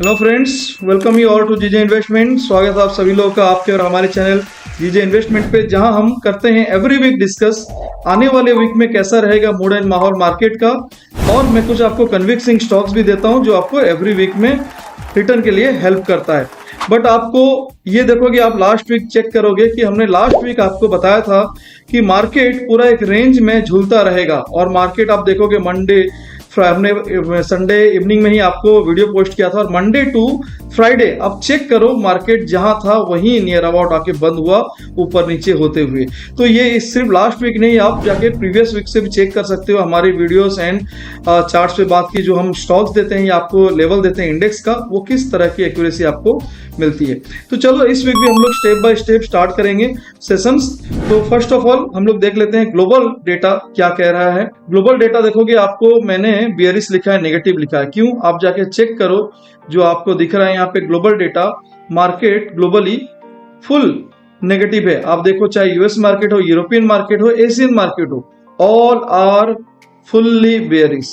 Hello friends, welcome you all to GJ investment. स्वागत है आप सभी लोगों का आपके और हमारे चैनल जीजे इन्वेस्टमेंट पे, जहां हम करते हैं एवरी वीक डिस्कस आने वाले वीक में कैसा रहेगा मूड एंड माहौल मार्केट का। और मैं कुछ आपको कन्विक्सिंग स्टॉक्स भी देता हूं जो आपको एवरी वीक में रिटर्न के लिए हेल्प करता है। बट आपको ये देखोगे, आप लास्ट वीक चेक करोगे कि हमने लास्ट वीक आपको बताया था कि मार्केट पूरा एक रेंज में झूलता रहेगा। और मार्केट आप देखोगे मंडे हमने संडे इवनिंग में ही आपको वीडियो पोस्ट किया था, और मंडे टू फ्राइडे आप चेक करो मार्केट जहां था वहीं नियर अबाउट आके बंद हुआ, ऊपर नीचे होते हुए। तो ये सिर्फ लास्ट वीक नहीं, आप जाके प्रीवियस वीक से भी चेक कर सकते हो। हमारे वीडियोस एंड चार्ट्स पे बात की, जो हम स्टॉक्स देते हैं या आपको लेवल देते हैं इंडेक्स का, वो किस तरह की एक्यूरेसी आपको मिलती है। तो चलो इस वीक भी हम लोग स्टेप बाय स्टेप स्टार्ट करेंगे सेशंस। तो फर्स्ट ऑफ ऑल हम लोग देख लेते हैं ग्लोबल डेटा क्या कह रहा है। ग्लोबल डेटा देखोगे, आपको मैंने बियरिश लिखा है, नेगेटिव लिखा है। क्यों? आप जाके चेक करो, जो आपको दिख रहा है यहाँ पे global data, market globally full negative है। आप देखो, चाहे यूएस मार्केट हो, यूरोपियन मार्केट हो, एशियन मार्केट हो, ऑल आर फुल्ली बियरिश।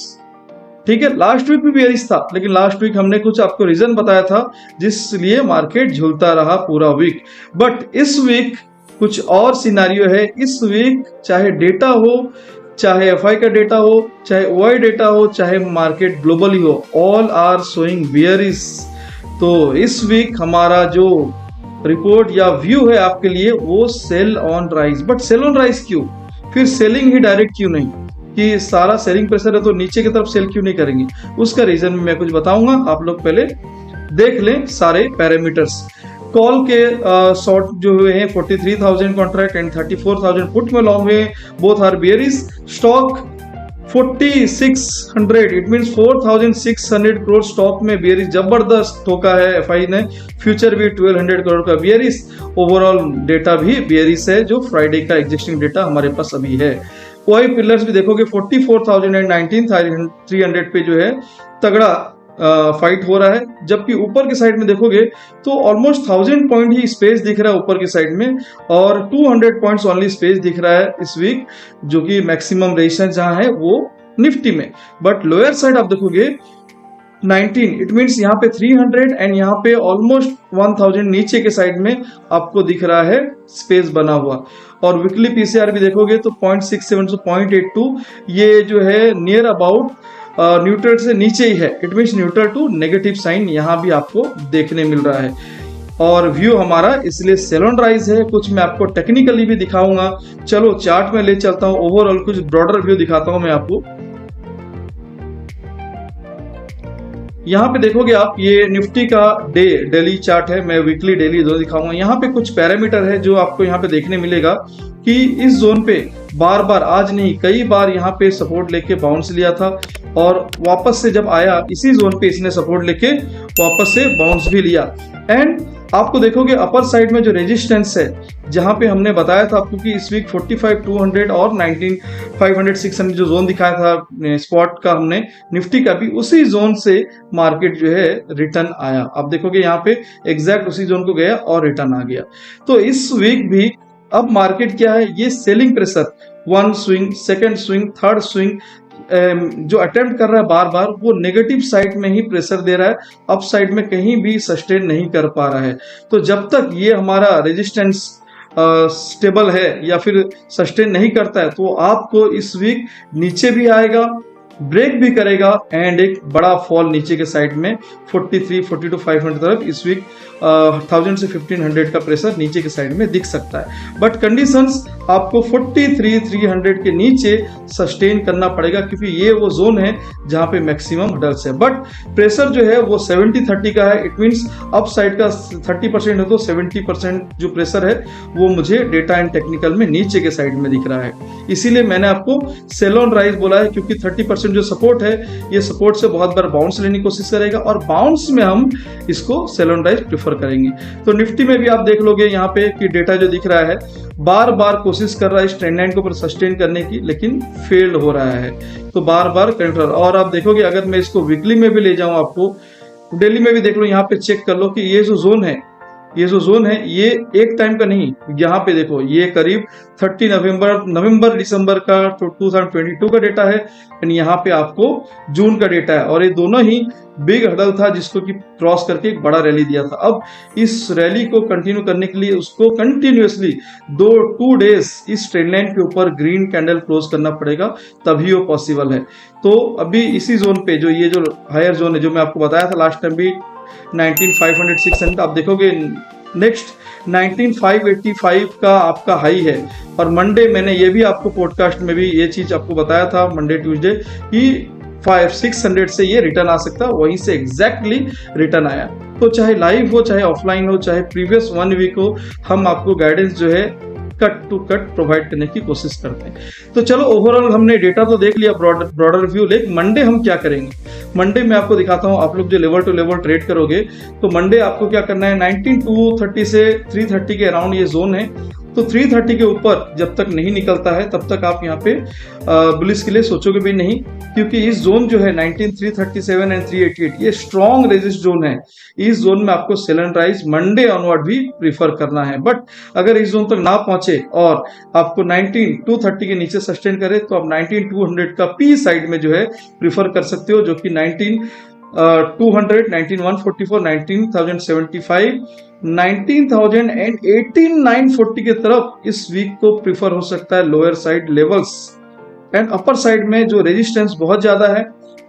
ठीक है, लास्ट वीक भी बियरिश था, लेकिन लास्ट वीक हमने कुछ आपको रीजन बताया था जिसलिए मार्केट झूलता रहा पूरा वीक। बट इस वीक कुछ और सिनारियो है। इस वीक चाहे डेटा हो, चाहे एफआई का डेटा हो, चाहे ओआई डेटा हो, चाहे मार्केट ग्लोबली हो, ऑल आर शोइंग बियरिश। तो इस वीक हमारा जो रिपोर्ट या व्यू है आपके लिए, वो sell on rise. But sell on rise क्यों? फिर सेलिंग ही डायरेक्ट क्यों नहीं? कि सारा सेलिंग प्रेशर है तो नीचे की तरफ सेल क्यों नहीं करेंगे? उसका रीजन मैं कुछ बताऊंगा, आप लोग पहले देख लें सारे पैरामीटर्स। कॉल के शॉर्ट जो हुए हैं 43,000 कॉन्ट्रैक्ट एंड 34,000 पुट में लॉन्ग हुए, both are bearish. Stock 4600, it means 4,600 crore stock में बियरिश जबरदस्त ठोका है एफआई ने। फ्यूचर भी 1200 करोड़ का बियरिश। ओवरऑल डेटा भी बियरिश है, जो फ्राइडे का एग्जिस्टिंग डेटा हमारे पास अभी है। ओआई पिलर्स भी देखोगे 44,000 एंड 19,300 पे जो है तगड़ा फाइट हो रहा है। जबकि ऊपर की साइड में देखोगे तो ऑलमोस्ट 1000 पॉइंट ही स्पेस दिख रहा है ऊपर की साइड में, और 200 पॉइंट्स ओनली स्पेस दिख रहा है इस वीक, जो कि मैक्सिमम रेजिस्टेंस जहां है वो निफ्टी में। बट लोअर साइड आप देखोगे 19, इट मींस यहाँ पे 300 एंड यहाँ पे ऑलमोस्ट 1000 नीचे के साइड में आपको दिख रहा है स्पेस बना हुआ। और वीकली पीसीआर भी देखोगे तो 0.67 से 0.82, ये जो है नियर अबाउट न्यूट्रल से नीचे ही है। It means neutral to negative sign यहाँ भी आपको देखने मिल रहा है। और व्यू हमारा इसलिए सेल ऑन राइज है। कुछ मैं आपको टेक्निकली भी दिखाऊंगा। चलो चार्ट में ले चलता हूँ, ओवरऑल कुछ ब्रॉडर व्यू दिखाता हूँ मैं आपको। यहाँ पे देखोगे आप, ये निफ्टी का डेली चार्ट है, मैं वीकली डेली दो दिखाऊंगा। यहाँ पे कुछ पैरामीटर है जो आपको यहाँ पे देखने मिलेगा कि इस जोन पे बार बार, आज नहीं कई बार यहाँ पे सपोर्ट लेके बाउंस लिया था, और वापस से जब आया इसी जोन पे इसने सपोर्ट लेके वापस से बाउंस भी लिया। एंड आपको देखोगे अपर साइड में जो रेजिस्टेंस है, जहां पे हमने बताया था आपको कि इस वीक 45,200 और 19,500-600 जो जोन दिखाया था स्पॉट का, हमने निफ्टी का भी उसी जोन से मार्केट जो है रिटर्न आया। आप देखोगे यहाँ पे एग्जैक्ट उसी जोन को गया और रिटर्न आ गया। तो इस वीक भी अब मार्केट क्या है, ये selling pressure, one swing, second swing, third swing जो अटेम्प्ट कर रहा है बार बार, वो नेगेटिव साइड में ही प्रेशर दे रहा है, अप साइड में कहीं भी सस्टेन नहीं कर पा रहा है। तो जब तक ये हमारा रेजिस्टेंस स्टेबल है या फिर सस्टेन नहीं करता है, तो आपको इस वीक नीचे भी आएगा, ब्रेक भी करेगा, एंड एक बड़ा फॉल नीचे के साइड में 43, 42,500 तरफ इस वीक 1000 से 1500 का प्रेशर नीचे के साइड में दिख सकता है। बट कंडीशंस आपको 43,300 के नीचे सस्टेन करना पड़ेगा, क्योंकि ये वो जोन है जहां पे मैक्सिमम हडल्स है। बट प्रेशर जो है वो 70-30 का है। इट मींस अप साइड का 30% है, तो 70% जो प्रेशर है वो मुझे डेटा एंड टेक्निकल में नीचे के साइड में दिख रहा है। इसीलिए मैंने आपको सेल ऑन राइज बोला है, क्योंकि 30% जो सपोर्ट है, ये सपोर्ट से बहुत बार बाउंस लेने की कोशिश करेगा, और बाउंस में हम इसको सेल ऑन राइज प्रेफर करेंगे। तो निफ्टी में भी आप देख लोगे यहाँ पे कि डेटा जो दिख रहा है, बार बार कोशिश कर रहा है इस ट्रेंड लाइन के ऊपर सस्टेन करने की, लेकिन फेल्ड हो रहा है। तो बार बार कंट्रोल। और आप देखोगे, अगर मैं इसको वीकली में भी ले जाऊं, आपको डेली में भी देख लो, यहाँ पे चेक कर लो कि ये जो जोन है, ये जो जोन है ये एक टाइम का नहीं, यहाँ पे देखो ये करीब 30 नवंबर दिसंबर का 2022 का डेटा है, एंड यहाँ पे आपको जून का डेटा है, और ये दोनों ही बिग हडल था जिसको कि क्रॉस करके एक बड़ा रैली दिया था। अब इस रैली को कंटिन्यू करने के लिए उसको कंटिन्यूअसली 2 डेज इस ट्रेंड लाइन के ऊपर ग्रीन कैंडल क्लोज करना पड़ेगा, तभी वो पॉसिबल है। तो अभी इसी जोन पे जो ये जो हायर जोन है, जो मैं आपको बताया था लास्ट टाइम भी 19,500-600, आप देखोगे नेक्स्ट 19,585 का आपका हाई है। और मंडे मैंने ये भी आपको पॉडकास्ट में भी ये चीज आपको बताया था मंडे ट्यूसडे कि 500-600 से ये रिटर्न आ सकता है, वहीं से एग्जैक्टली रिटर्न आया। तो चाहे लाइव हो, चाहे ऑफलाइन हो, चाहे प्रीवियस 1 वीक हो, हम आपको गाइडेंस जो है कट टू कट प्रोवाइड करने की कोशिश करते हैं। तो चलो ओवरऑल हमने डेटा तो देख लिया, ब्रॉडर व्यू। लेकिन मंडे हम क्या करेंगे? मंडे में आपको दिखाता हूं। आप लोग जो लेवल टू लेवल ट्रेड करोगे तो मंडे आपको क्या करना है, 19,230 से 330 के अराउंड ये जोन है। तो 330 के ऊपर जब तक नहीं निकलता है तब तक आप यहाँ पे बुलिश के लिए सोचोगे भी नहीं, क्योंकि इस जोन जो है 19,337 एंड 388 ये स्ट्रॉन्ग रेजिस्ट जोन है। इस जोन में आपको sell and rise Monday onward भी प्रीफर करना है। बट अगर इस जोन तक ना पहुंचे और आपको 19,230 के नीचे सस्टेन करे तो आप 19,200 का पी साइड में जो है प्रीफर कर सकते हो, जो कि 19,200, 19,144, 19,075, 19,000 एंड 18,940 के तरफ इस वीक को प्रीफर हो सकता है lower side levels. And upper side में जो रेजिस्टेंस बहुत ज्यादा है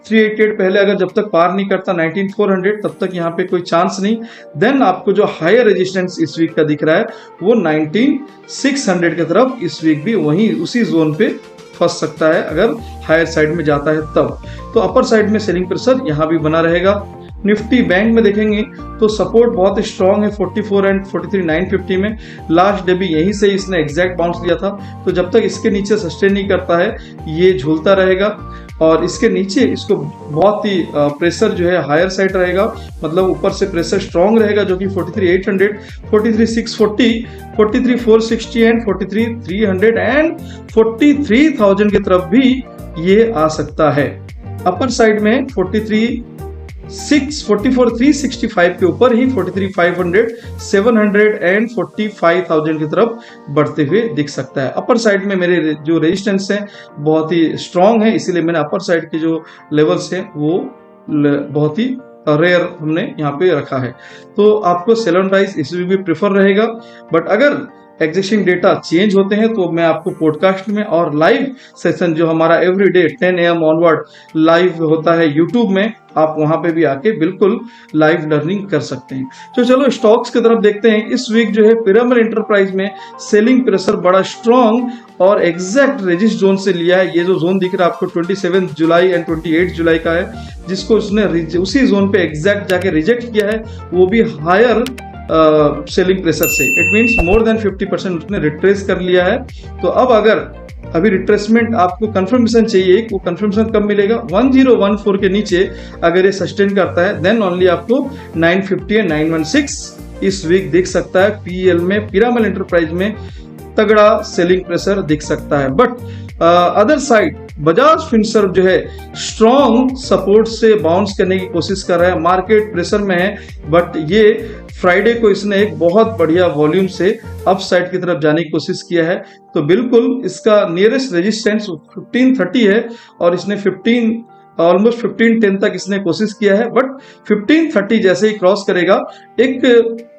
388 पहले अगर जब तक पार नहीं करता 19,400 तब तक यहाँ पे कोई चांस नहीं। देन आपको जो हायर रेजिस्टेंस इस वीक का दिख रहा है वो 19,600 की तरफ इस वीक भी वहीं उसी जोन पे फंस सकता है अगर हायर साइड में जाता है तब। तो अपर साइड में सेलिंग प्रेशर यहाँ भी बना रहेगा। निफ्टी बैंक में देखेंगे तो सपोर्ट बहुत स्ट्रॉन्ग है 44 एंड 43,950 में। लास्ट डे भी यहीं से इसने एग्जैक्ट बाउंस लिया था। तो जब तक इसके नीचे सस्टेन नहीं करता है ये झूलता रहेगा और इसके नीचे इसको बहुत ही प्रेशर जो है हायर साइड रहेगा, मतलब ऊपर से प्रेशर स्ट्रॉन्ग रहेगा, जो कि 43,800, 43,640, 43,460 एंड 43,300 एंड 43,000 की तरफ भी ये आ सकता है। अपर साइड में 44,365 के ऊपर ही 43,500, 700 एंड 45,000 की तरफ बढ़ते हुए दिख सकता है। अपर साइड में मेरे जो रेजिस्टेंस है बहुत ही स्ट्रॉन्ग है, इसीलिए मैंने अपर साइड के जो लेवल्स है वो बहुत ही रेयर हमने यहाँ पे रखा है। तो आपको सेल एंड राइज इसमें भी प्रेफर रहेगा। बट अगर एग्जिस्टिंग डेटा चेंज होते हैं तो मैं आपको पॉडकास्ट में और लाइव सेशन जो हमारा एवरीडे 10 AM ऑनवर्ड लाइव होता है यूट्यूब में, आप वहां पे भी आके बिल्कुल लाइव लर्निंग कर सकते हैं। तो चलो स्टॉक्स की तरफ देखते हैं। इस वीक जो है पिरामिड एंटरप्राइज में सेलिंग प्रेशर बड़ा स्ट्रॉन्ग और एग्जैक्ट रेजिस्ट जोन से लिया है। ये जो जोन दिख रहा है आपको 27 जुलाई एंड 28 जुलाई का है, जिसको उसने उसी जोन पे एग्जैक्ट जाके रिजेक्ट किया है, वो भी हायर सेलिंग प्रेशर से। इट मीन्स मोर देन 50% उसने रिट्रेस कर लिया है। तो अब अगर अभी रिट्रेसमेंट आपको कंफर्मेशन चाहिए, वो कंफर्मेशन कब मिलेगा? 1014 के नीचे अगर ये सस्टेन करता है देन ओनली आपको 950 एंड 916 इस वीक दिख सकता है। पीएल में पिरामिड एंटरप्राइज में तगड़ा सेलिंग प्रेशर दिख सकता है। But other side Bajaj Finserv जो है स्ट्रॉन्ग सपोर्ट से बाउंस करने की कोशिश कर रहा है, मार्केट प्रेशर में है। बट ये फ्राइडे को इसने एक बहुत बढ़िया वॉल्यूम से अप साइड की तरफ जाने की कोशिश किया है। तो बिल्कुल इसका नियरेस्ट रेजिस्टेंस 1530 है और इसने ऑलमोस्ट 1510 तक इसने कोशिश किया है। बट 1530 जैसे ही क्रॉस करेगा एक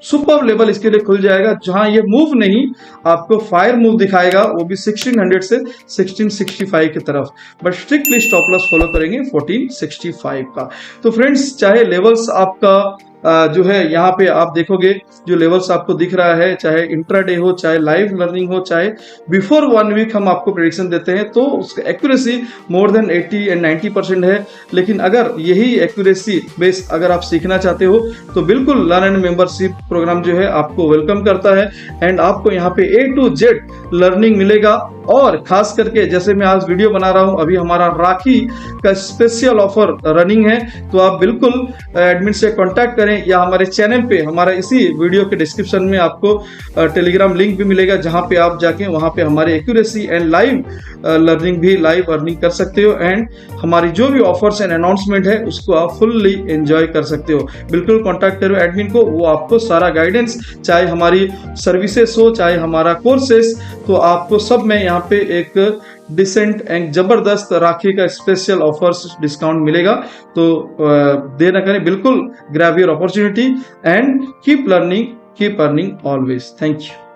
सुपर लेवल इसके लिए खुल जाएगा, जहां ये मूव नहीं आपको फायर मूव दिखाएगा, वो भी 1600 से 1665 की तरफ। But strictly stop loss follow करेंगे 1465 का। तो फ्रेंड्स चाहे लेवल्स आपका जो है यहाँ पे आप देखोगे जो लेवल्स आपको दिख रहा है, चाहे इंट्राडे हो, चाहे लाइव लर्निंग हो, चाहे बिफोर 1 वीक हम आपको प्रेडिक्शन देते हैं, तो उसका एक्यूरेसी मोर देन 80 एंड 90% है। लेकिन अगर यही एक्यूरेसी बेस अगर आप सीखना चाहते हो तो बिल्कुल लर्न एंड मेंबरशिप प्रोग्राम जो है आपको वेलकम करता है। एंड आपको यहाँ पे A to Z लर्निंग मिलेगा। और खास करके जैसे मैं आज वीडियो बना रहा हूं, अभी हमारा राखी का स्पेशल ऑफर रनिंग है, तो आप बिल्कुल एडमिन से कांटेक्ट करें या हमारे चैनल पे हमारे इसी वीडियो के डिस्क्रिप्शन में आपको टेलीग्राम लिंक भी मिलेगा, जहां पे आप जाके वहां पे हमारे एक्यूरेसी एंड लाइव लर्निंग भी लाइव अर्निंग कर सकते हो। एंड हमारी जो भी ऑफर्स एंड अनाउंसमेंट है उसको आप फुल्ली एंजॉय कर सकते हो। बिल्कुल कांटेक्ट करो एडमिन को, वो आपको सारा गाइडेंस, चाहे हमारी सर्विसेज हो चाहे हमारा कोर्सेस, तो आपको सब में यहाँ पे एक डिसेंट एंड जबरदस्त राखी का स्पेशल ऑफर्स डिस्काउंट मिलेगा। तो देर न करें, बिल्कुल grab your opportunity and keep learning, keep earning always. Thank you.